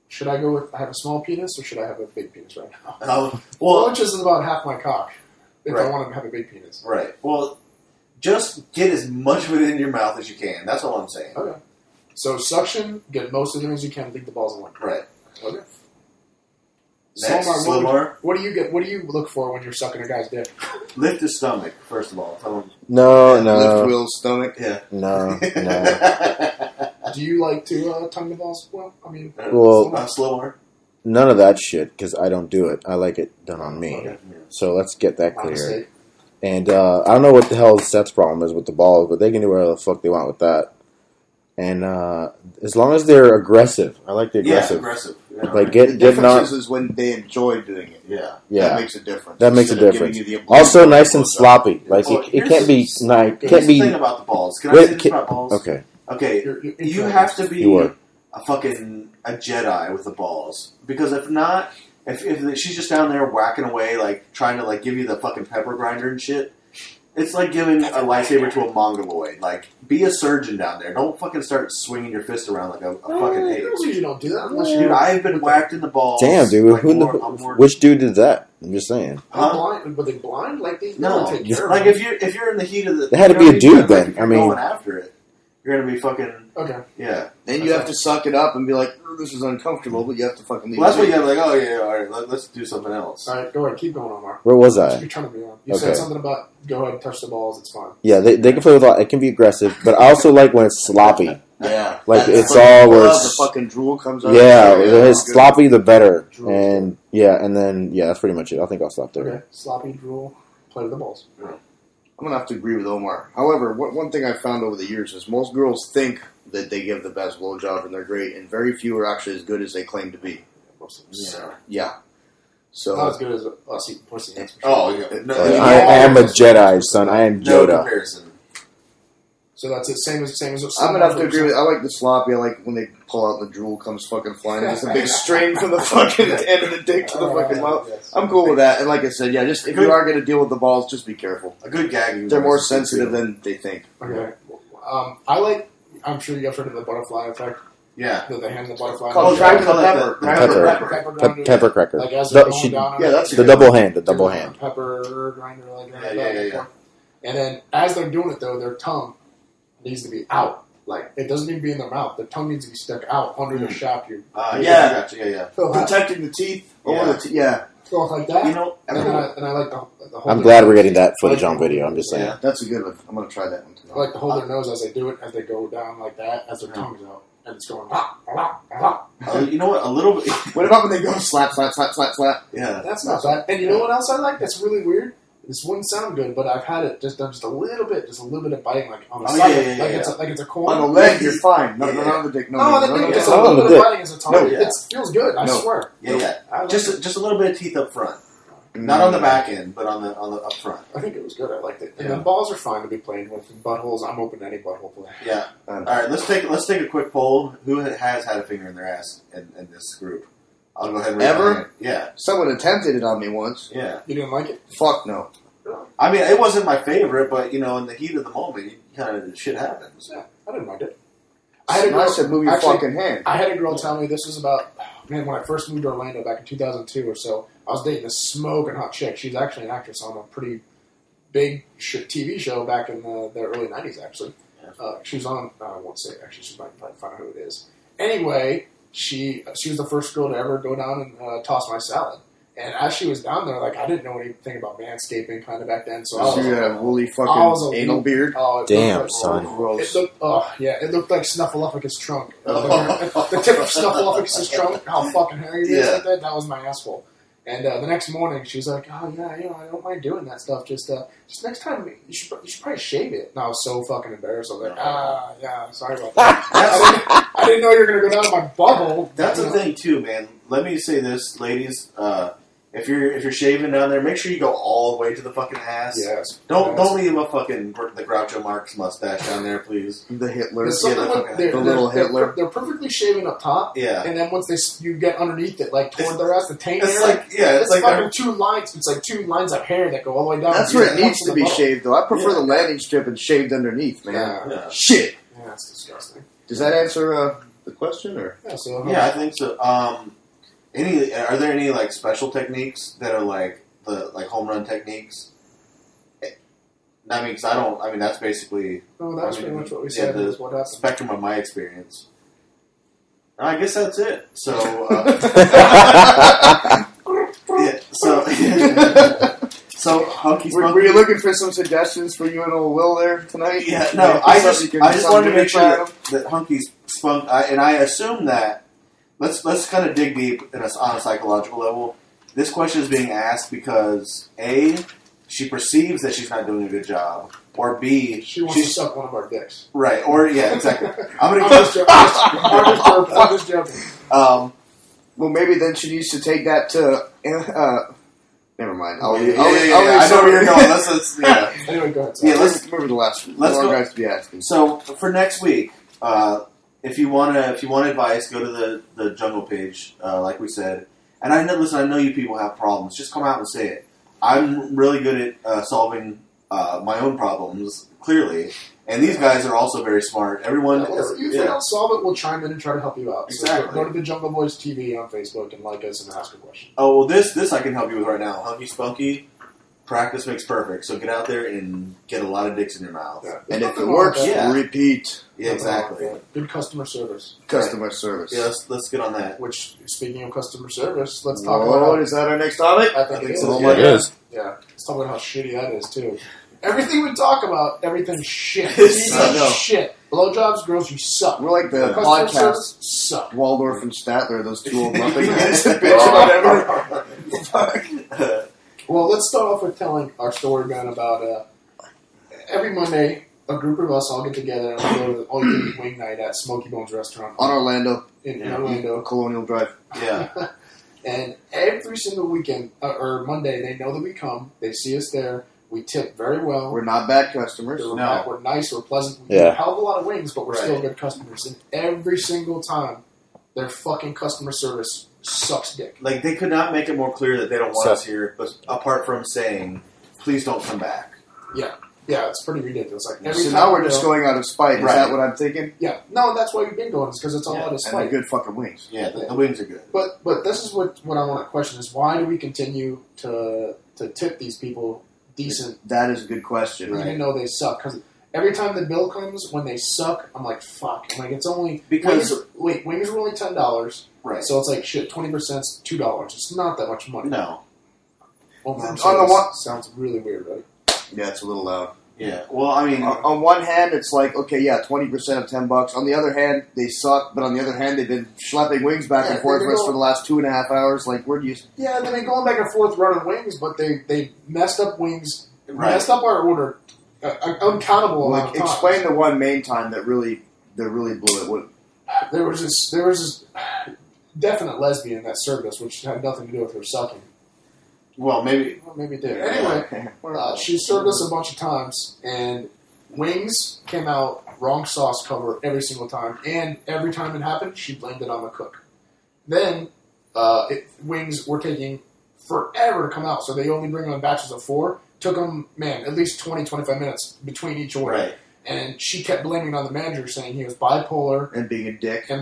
Should I go with I have a small penis or should I have a big penis right now? 4 inches is about half my cock if I want to have a big penis. Right. Well, just get as much of it in your mouth as you can. That's all I'm saying. Okay. So suction, get most of them as you can, leave the balls alone. Right. Okay. Next, Slowmar, what do you get? What do you look for when you're sucking a guy's dick? Lift his stomach, first of all. Tell him. No. Lift Will's stomach. Yeah. No. Do you like to tongue the balls? Well, I mean, Slowmar. None of that shit, because I don't do it. I like it done on me. Okay. So let's get that clear. honestly, And I don't know what the hell Seth's problem is with the balls, but they can do whatever the fuck they want with that. And as long as they're aggressive, I like the aggressive. Yeah, aggressive. Yeah, Like The getting difference is when they enjoy doing it. Yeah. That makes a difference. That makes a Instead of difference. giving you the Also, nice and sloppy. Like Well, it can't be nice. Here's Can't the be thing about the balls. Can I Wait, say this about balls? okay. Okay, you have to be You are. a Jedi with the balls, because if not, if she's just down there whacking away, like trying to like give you the fucking pepper grinder and shit, it's like giving a lightsaber to a mongoloid. Like, be a surgeon down there. Don't fucking start swinging your fist around like a fucking ape. girls usually don't do that unless you Dude, I've been whacked in the balls. Damn, dude. Like, Which dude did that? I'm just saying. blind. Were they blind? Like they No, never take care of like them. if you're in the heat of the, It had to be a dude then. If you're I mean- going after it, you're gonna be fucking Okay. yeah. Then you have to suck it up and be like, this is uncomfortable, but you have to fucking leave Well, that's it. what you have like. Oh yeah, all right. Let's do something else. All right, go ahead. Keep going, Omar. Where was You're I? trying to be on. You Okay. said something about go ahead and touch the balls. It's fine. Yeah, they can play with all. It can be aggressive, but I also like when it's sloppy. Yeah. Like, That's it's fucking all where blood, it's- the fucking drool comes out. Yeah, the that's good. sloppy the better. Drool. And then that's pretty much it. I think I'll stop there. Okay. Sloppy drool. Play with the balls. I'm going to have to agree with Omar. However, one thing I've found over the years is most girls think that they give the best blowjob and they're great, and very few are actually as good as they claim to be. Most of them. Yeah. So, Not as good as us eating pussy. That's for sure. Oh yeah. No, I am a Jedi, son. I am no Yoda. comparison. So that's it. Same as. I'm going to have to agree with I like the sloppy. I like when they pull out and the drool comes fucking flying. Just a big strain from the fucking end of the dick to the fucking mouth. Yes. I'm cool with that. And like I said, yeah, just if you are going to deal with the balls, just be careful. A good gag. They're more sensitive than they think. Okay. I like. I'm sure you guys heard of the butterfly effect. Yeah. The hand the butterfly. Called Crack Crack the Pepper. Pepper cracker. Like as they're going down. Yeah, that's The double hand. The double hand. Pepper grinder like that. Yeah. And then as they're doing it though, their tongue needs to be out. Like it doesn't need to be in their mouth. The tongue needs to be stuck out under the shaft. You Yeah. Gotcha. Yeah. feel that. Protecting the teeth over Yeah. the teeth. Yeah, Feel like that. You know, and I like the whole. I'm glad we're getting that footage on video. I'm just saying. Yeah. that's a good one. I'm going to try that one tonight. I like to hold their nose as they do it, as they go down like that, as their tongue's out, and it's going. You know what? A little bit. What about when they go slap, slap, slap, slap, slap? Yeah. That's not bad. And you know what else I like? That's really weird. This wouldn't sound good, but I've had it just done just a little bit of biting, like on the Oh, side, yeah, like yeah. it's a corner. On the leg, you're fine. No, Yeah. not on the dick. No, on the dick, just a no, little on the bit dick. of biting as a tongue. No, yeah. It feels good. I No. swear. Yeah. I like Just it. a little bit of teeth up front, not on the back end, but on the up front. I think it was good. I liked it. And Yeah. the balls are fine to be playing with. And buttholes, I'm open to any butthole play. Yeah. All right. Let's take a quick poll. Who has had a finger in their ass in this group? I'll go ahead and raise Ever? my hand. Yeah. Someone attempted it on me once. Yeah. You didn't like it? Fuck no. I mean, it wasn't my favorite, but in the heat of the moment, kind of shit happens. Yeah, I didn't mind it. I said, move your actually, fucking hand. I had a girl tell me this was about, when I first moved to Orlando back in 2002 or so, I was dating this smoking hot chick. She's actually an actress on a pretty big TV show back in the early 90s, actually. She was on, I won't say it, actually, she might find out who it is. Anyway, she was the first girl to ever go down and toss my salad. And as she was down there, like, I didn't know anything about manscaping kind of back then, so I was... You had a woolly I was fucking a anal weak- beard. Oh, it Damn, looked son. Gross. it looked like Snuffleupagus' trunk. The tip of Snuffleupagus' trunk, how fucking hairy it is Yeah. like that was my asshole. And the next morning, she's like, "Oh yeah, I don't mind doing that stuff. Just next time, you should probably shave it." And I was so fucking embarrassed. I was like, yeah, sorry about that. I didn't know you were gonna go down my bubble. That's the thing too, man. Let me say this, ladies. If you're shaving down there, make sure you go all the way to the fucking ass. Yes. Don't leave a fucking the Groucho Marx mustache down there, please. The Hitler. There's something the with- little Hitler. They're perfectly shaven up top. Yeah. And then once you get underneath it, like toward their ass, the taint It's area, like it's like fucking two lines. It's like two lines of hair that go all the way down. That's where it Yeah, needs to be the bottom. shaved, though. I prefer Yeah. the landing strip and shaved underneath, man. Yeah. Shit. Yeah, that's disgusting. Does that answer the question, or? Yeah, so Yeah, I think so. Are there any like special techniques that are like the home run techniques? I mean, because I don't. I mean, that's basically No, that's I mean, pretty much what we yeah, said. the Is what happened. spectrum of my experience. I guess that's it. So So, Hunky Were Spunky. you looking for some suggestions for you and old Will there tonight? Yeah, no, I just wanted to make sure that. that Hunky Spunk, and I assume that, let's kind of dig deep on a psychological level. This question is being asked because, A, she perceives that she's not doing a good job, or B, she wants to suck one of our dicks. Right, or, yeah, exactly. I'm just joking. Well, maybe then she needs to take that to. Never mind. I know where you're going. Let's Anyway, go ahead. Yeah, let's move to the last. Let's go. Guys to be asking. So for next week, if you want advice, go to the Jungle page, like we said. And I know you people have problems. Just come out and say it. I'm really good at solving my own problems, clearly. And these guys are also very smart. Everyone, if you don't solve it, we'll chime in and try to help you out. Exactly. So go to the Jungle Boys TV on Facebook and like us and ask a question. Oh, well, this I can help you with right now. Hunky Spunky, practice makes perfect. So get out there and get a lot of dicks in your mouth. Yeah. And if it works, repeat. Yeah, exactly. Good customer service. Customer service. Yeah, let's get on that. Which, speaking of customer service, let's talk about. Is that our next topic? I think it is. It is. Yeah, let's talk about how shitty that is too. Everything we talk about, everything's shit. Shit. Blowjobs, girls, you suck. We're like the customer podcast. Service, suck. Waldorf and Statler, those two old Muppet guys that bitch about everything. Well, let's start off with telling our story, man, about every Monday, a group of us all get together and we go to the all-you-can-eat wing night at Smoky Bones Restaurant. On Orlando. In Orlando. Colonial Drive. Yeah. And every single weekend, or Monday, they know that we come. They see us there. We tip very well. We're not bad customers. We're nice. We're pleasant. We Yeah. do a hell of a lot of wings, but we're still good customers. And every single time, their fucking customer service sucks dick. Like, they could not make it more clear that they don't want us here, but apart from saying, please don't come back. Yeah, it's pretty ridiculous. Like every so time now we're just going out of spite. Is that what I'm thinking? Yeah. No, that's why we've been going. Is because it's all out of spite. And they're good fucking wings. Yeah, the wings are good. But this is what I want to question is why do we continue to tip these people decent? That is a good question. Even though they suck. Because every time the bill comes, when they suck, I'm like, fuck. I'm like, it's only... Because... wings are only $10. Right. So it's like, shit, 20% is $2. It's not that much money. No. Well, on the one... Sounds really weird, right? Yeah, it's a little loud. Yeah. Well, I mean... On one hand, it's like, okay, yeah, 20% of $10. On the other hand, they suck. But on the other hand, they've been schlepping wings back and forth for us for the last 2.5 hours. Like, where do you... Yeah, they've been going back and forth running wings, but they messed up wings... Right. Messed up our order uncountable amount of times. Explain the one main time that really blew it. What? There was this definite lesbian that served us, which had nothing to do with her sucking. Well, maybe it did. Anyway, she served us a bunch of times, and wings came out wrong sauce cover every single time, and every time it happened, she blamed it on the cook. Then wings were taking forever to come out, so they only bring on batches of 4. Took them, at least 20, 25 minutes between each order. Right. And she kept blaming it on the manager, saying he was bipolar. And being a dick. To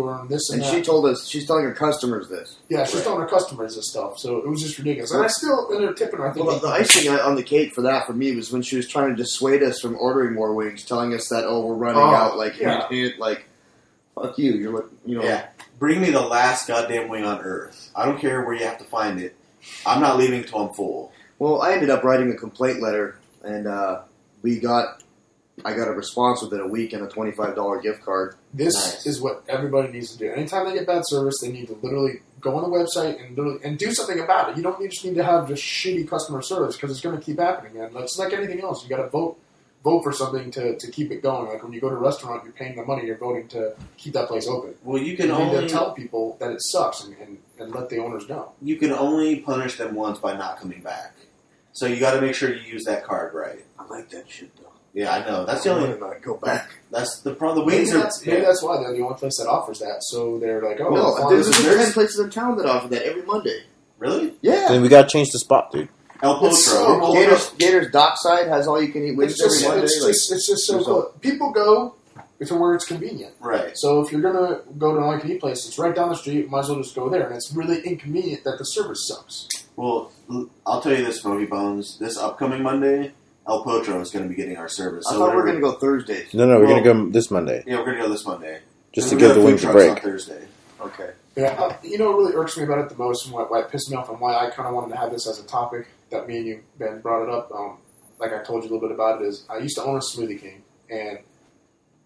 her, and this and that. And she told us, she's telling her customers this. Yeah, she's telling her customers this stuff, so it was just ridiculous. And I still ended up tipping her, I think. Well, the icing on the cake for that, for me, was when she was trying to dissuade us from ordering more wings, telling us that, we're running out, like, fuck you, you're like, Yeah. Bring me the last goddamn wing on earth. I don't care where you have to find it. I'm not leaving until I'm full. Well, I ended up writing a complaint letter, and I got a response within a week and a $25 gift card. This is what everybody needs to do. Anytime they get bad service, they need to literally go on the website and do something about it. You don't just need to have just shitty customer service because it's going to keep happening, man. It's like anything else. You got to vote for something to keep it going. Like when you go to a restaurant, you're paying the money, you're voting to keep that place open. Well, you can need to tell people that it sucks and let the owners know. You can only punish them once by not coming back. So you got to make sure you use that card right. I like that shit though. Yeah, I know. That's the only. Not go back. That's the problem. The wings maybe that's why they're the only place that offers that. So they're like, oh, no, there's 10 places in town that offer that every Monday. Really? Yeah. Then we got to change the spot, dude. El Potro. Gators Dockside has all you can eat wings every Monday. It's just so cool. People go to where it's convenient. Right. So if you're gonna go to an all-you-can-eat place, it's right down the street. You might as well just go there, and it's really inconvenient that the service sucks. Well, I'll tell you this, Smoky Bones. This upcoming Monday, El Potro is going to be getting our service. I thought we were going to go Thursdays. No, we're going to go this Monday. Yeah, we're going to go this Monday. Just to give the wings a break. On Thursday. Okay. Yeah, you know what really irks me about it the most, and why it pissed me off, and why I kind of wanted to have this as a topic that me and you, Ben, brought it up. Like I told you a little bit about it, is I used to own a Smoothie King, and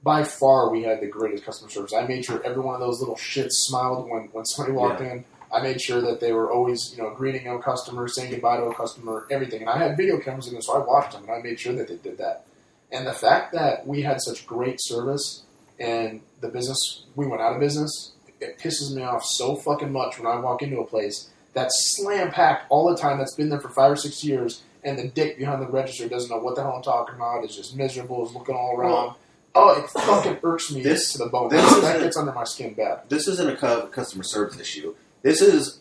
by far we had the greatest customer service. I made sure every one of those little shits smiled when somebody walked in. I made sure that they were always, greeting a customer, saying goodbye to a customer, everything. And I had video cameras in there, so I watched them, and I made sure that they did that. And the fact that we had such great service, and the business, we went out of business, it pisses me off so fucking much when I walk into a place that's slam-packed all the time, that's been there for 5 or 6 years, and the dick behind the register doesn't know what the hell I'm talking about, is just miserable, is looking all around. It fucking irks me to the bone. That gets under my skin bad. This isn't a customer service issue. This is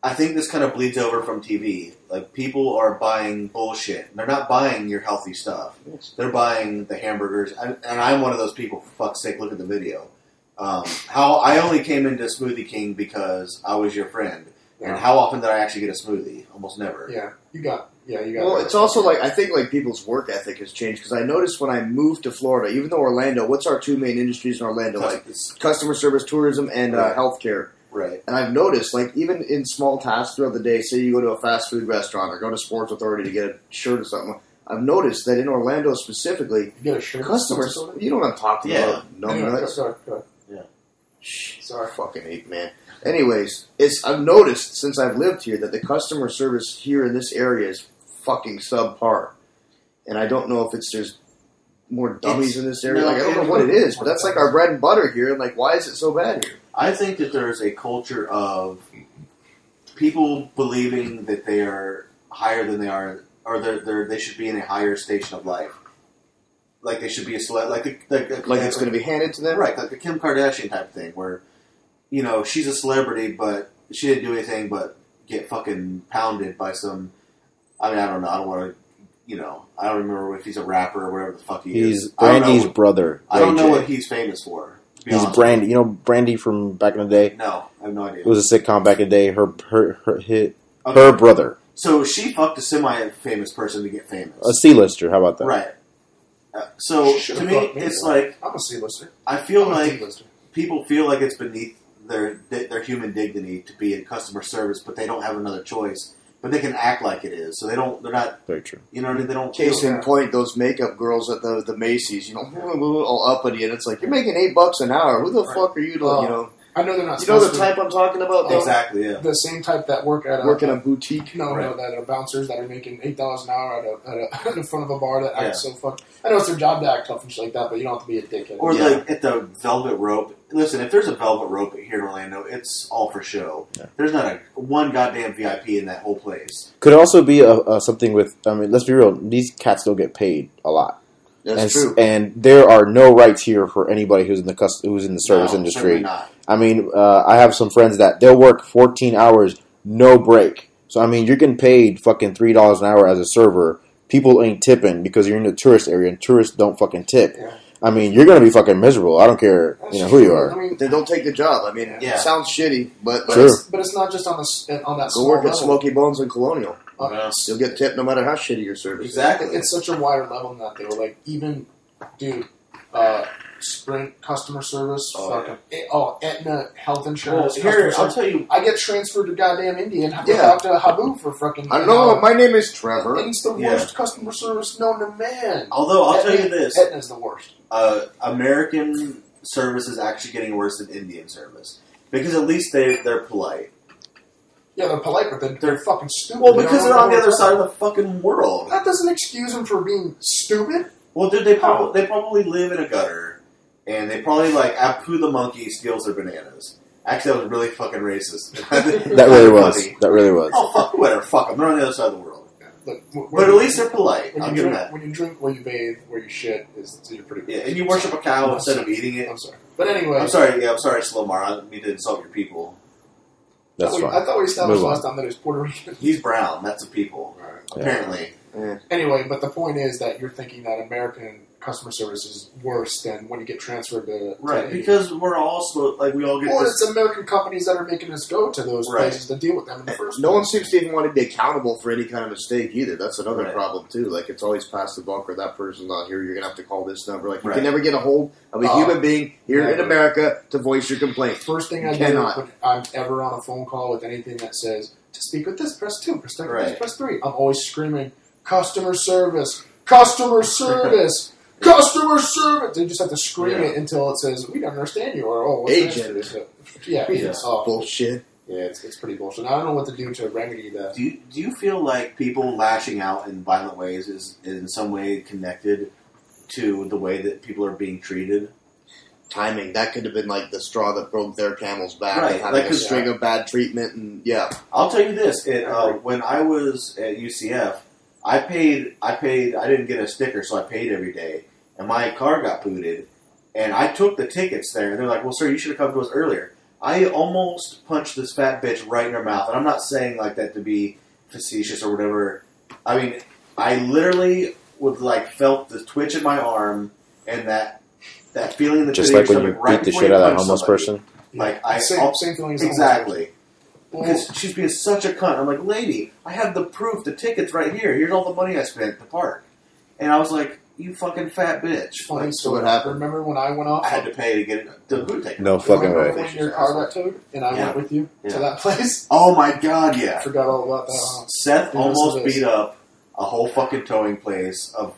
I think this kind of bleeds over from TV. Like, people are buying bullshit. They're not buying your healthy stuff. They're buying the hamburgers. And I'm one of those people, for fuck's sake, look at the video. How I only came into Smoothie King because I was your friend. And how often did I actually get a smoothie? Almost never. You got. Well, it's also I think people's work ethic has changed, because I noticed when I moved to Florida, even though Orlando, what's our two main industries in Orlando? Customer service, tourism, and healthcare. Right. And I've noticed, even in small tasks throughout the day, say you go to a fast food restaurant or go to Sports Authority to get a shirt or something, I've noticed that in Orlando specifically, you get a shirt. Customers, you know what I'm talking about. No, anyway, sorry. Yeah. Sorry, fucking ape, man. Anyways, I've noticed since I've lived here that the customer service here in this area is fucking subpar. And I don't know if there's more dummies in this area. I don't know what it is, but that's our bread and butter here. And why is it so bad here? I think that there's a culture of people believing that they are higher than they are, or they should be in a higher station of life. Like they should be a celeb, like it's going to be handed to them, right? Like the Kim Kardashian type of thing, where she's a celebrity, but she didn't do anything but get fucking pounded by some. I mean, I don't know. I don't want to. I don't remember if he's a rapper or whatever the fuck he is. He's Brandy's brother. I don't know what he's famous for. He's Brandy. You know Brandy from back in the day? No, I have no idea. It was a sitcom back in the day. Her brother. So she fucked a semi-famous person to get famous. A C-lister. How about that? Right. So to me, it's I'm a C-lister. I feel like people feel like it's beneath their human dignity to be in customer service, but they don't have another choice. But they can act like it is, so they're not. Very true. You know what I mean? They don't. Case in point, those makeup girls at the Macy's, all uppity, and it's you're making $8 an hour. Who the fuck are you to, I know they're not. You know the type I'm talking about? Exactly. Yeah. The same type that work at a boutique. No, that are bouncers that are making $8 an hour at the front of a bar that acts so fuck. I know it's their job to act tough and shit like that, but you don't have to be a dickhead. Or at the Velvet Rope. Listen, if there's a Velvet Rope here in Orlando, it's all for show. Yeah. There's not one goddamn VIP in that whole place. Could also be something with. I mean, let's be real. These cats don't get paid a lot. That's true. And there are no rights here for anybody who's in the service industry. Not. I mean, I have some friends that they'll work 14 hours, no break. So I mean, you're getting paid fucking $3 an hour as a server. People ain't tipping because you're in the tourist area, and tourists don't fucking tip. Yeah. I mean, you're gonna be fucking miserable. I don't care, who you are. I mean, they don't take the job. I mean, it sounds shitty, but it's not just on that. Go work at Smoky Bones and Colonial. Yes. You'll get tipped no matter how shitty your service. Exactly. It's such a wider level than that. They were even, dude, Sprint customer service, Aetna health insurance. Well, here, I'll tell you, I get transferred to goddamn India and have to talk to Habu for fucking. I know. My name is Trevor. And it's the worst customer service known to man. Although I'll tell you this, Aetna's the worst. American service is actually getting worse than Indian service because at least they're polite. Yeah, they're polite, but they're fucking stupid. Well, because they're on the other side of the fucking world. That doesn't excuse them for being stupid. Well, dude, they probably live in a gutter, and they probably Apu the monkey steals their bananas. Actually, that was really fucking racist. That really was. That really was. Oh, fuck, whatever. Fuck them. They're on the other side of the world. Yeah, but at least they're polite. When you drink, where you bathe, where you shit, you're pretty good. Yeah, and you worship a cow instead of eating it. I'm sorry. But anyway. I'm sorry, Slomar. I didn't mean to insult your people. That's fine. I thought we established last time that he was Puerto Rican. He's brown. That's a people. Right. Apparently. Yeah. Anyway, but the point is that you're thinking that American customer service is worse than when you get transferred to because we're all we all get. Well, it's American companies that are making us go to those places to deal with them in the first place. No one seems to even want to be accountable for any kind of mistake either. That's another problem too. Like it's always past the buck, or that person's not here. You're gonna have to call this number. Like you can never get a hold of a human being here in America to voice your complaint. First thing I do when I'm ever on a phone call with anything that says to speak with this, press 2, press 3, press 3. I'm always screaming customer service, customer service. Customer service. They just have to scream it until it says, "We don't understand you," or what's agent. Bullshit. Yeah, it's pretty bullshit. I don't know what to do to remedy that. Do you feel like people lashing out in violent ways is in some way connected to the way that people are being treated? Timing. That could have been like the straw that broke their camel's back. Having a string of bad treatment, and I'll tell you this: when I was at UCF, I paid. I didn't get a sticker, so I paid every day. And my car got booted, and I took the tickets there, and they're like, "Well, sir, you should have come to us earlier." I almost punched this fat bitch right in her mouth, and I'm not saying like that to be facetious or whatever. I mean, I literally would felt the twitch in my arm, and that feeling in the just like when you beat the shit out of that homeless person. Same feeling as exactly. Because she's being such a cunt. I'm like, lady, I have the proof, the tickets right here. Here's all the money I spent at the park, and I was like, "You fucking fat bitch!" Funny story. What happened? Remember when I went off? I had to pay to get the boot taken. No fucking way. When your car got towed, and I went with you to that place. Oh my god, yeah! I forgot all about that. Seth almost beat up a whole fucking towing place of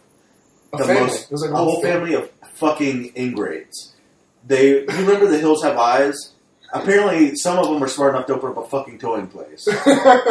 it was like a whole family of fucking ingrates. You remember the Hills Have Eyes? Apparently, some of them are smart enough to open up a fucking towing place. And we're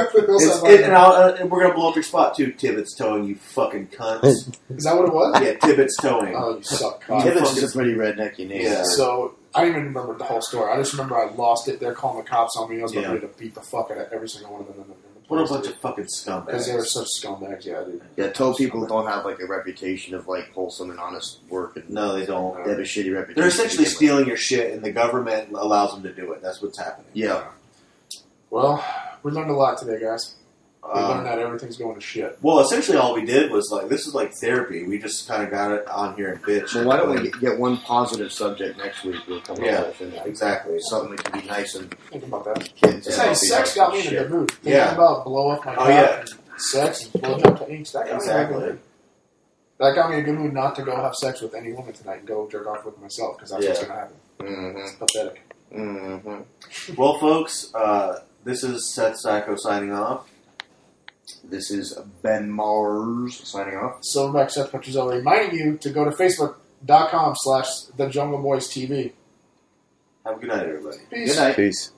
going to blow up your spot, too. Tibbetts Towing, you fucking cunts. Is that what it was? Yeah, Tibbetts Towing. Oh, you suck. Tibbetts is a pretty rednecky name. Yeah. So, I don't even remember the whole story. I just remember I lost it. They're calling the cops on me. I was ready to beat the fuck out of every single one of them in the What a bunch of fucking scumbags. Because they were such scumbags, dude. Yeah, tow people don't have a reputation of wholesome and honest work. And no, they don't. They have a shitty reputation. They're essentially stealing your shit, and the government allows them to do it. That's what's happening. Yeah. Well, we learned a lot today, guys. We learned that everything's going to shit. Well, essentially all we did was, this is like therapy. We just kind of got it on here and bitch. Well, why don't we get one positive subject next week? We'll come up with exactly. Something that can be nice and... Think about that. Kids sex got me in a good mood. Thinking about blow up my cock and sex and blow jump techniques, that got me in a good mood. That got me in a good mood not to go have sex with any woman tonight and go jerk off with myself, because that's what's going to happen. Mm-hmm. It's pathetic. Mm-hmm. Well, folks, this is Seth Sacco signing off. This is Ben Mars signing off. Silverback Seth Petruzzelli reminding you to go to Facebook.com/TheJungleBoysTV. Have a good night, everybody. Peace. Good night. Peace.